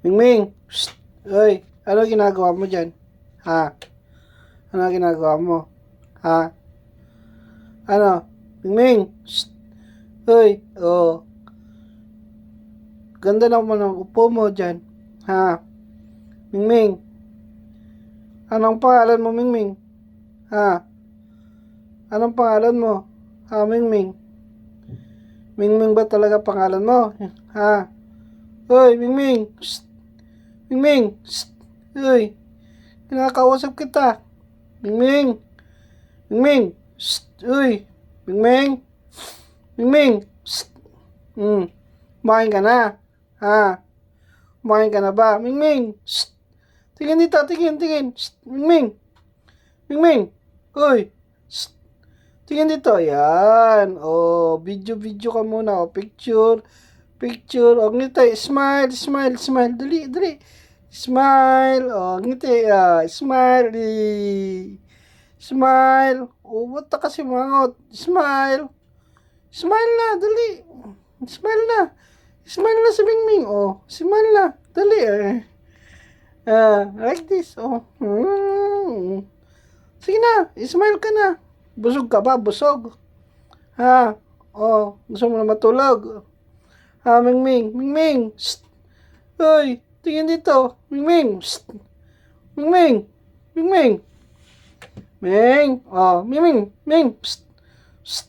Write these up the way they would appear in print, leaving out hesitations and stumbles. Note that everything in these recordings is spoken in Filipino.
Mingming! Shh! Uy! Ano ginagawa mo dyan? Ha? Ano ginagawa mo? Ha? Ano? Mingming! Shh! Uy! Oh! Ganda naman ang upo mo dyan. Ha? Mingming! Anong pangalan mo, Mingming? Ha? Anong pangalan mo? Ha, Mingming? Mingming ba talaga pangalan mo? Ha? Uy, Mingming! Shh! Mingming! Shh! Uy! Kinakausap kita. Mingming! Mingming! Shh! Uy! Mingming! Mingming! Shh! Kumain ka na? Ha? Kumain ka na ba? Mingming! Shh! Tingin dito, tingin. Shh! Mingming! Mingming! Uy! Shh! Tingin dito. Ayan. Oh, video ka muna. Oh, picture. Oh, ngiti. Smile. Dali. Smile. Oh, ngiti. Smile. Smile. Oh, ba't ka kasi mangot? Smile. Smile na, dali. Smile na. Smile na si Mingming. Oh, smile na. Dali like this. Oh. Sige na, smile ka na. Busog ka ba? Busog. Ha? Oh, gusto mo na matulog? Ha, Mingming? Mingming! Shh! Uy, tingin dito. Mingming! Shh! Mingming! Mingming! Ming! Oh, Mingming! Ming! Shh! Shh!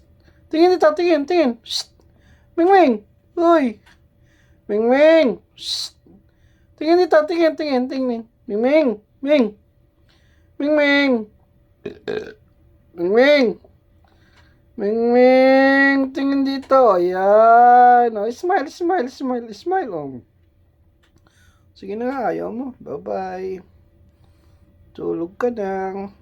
Tingin dito, tingin. Shh! Mingming! Uy! Mingming! Shh! Tingin dito, tingin. Mingming! Ming! Mingming! Mingming! Mingming! Tingin dito. Ayan. Oh, smile. Oh. Sige na nga, ayaw mo. Bye-bye. Tulog ka na.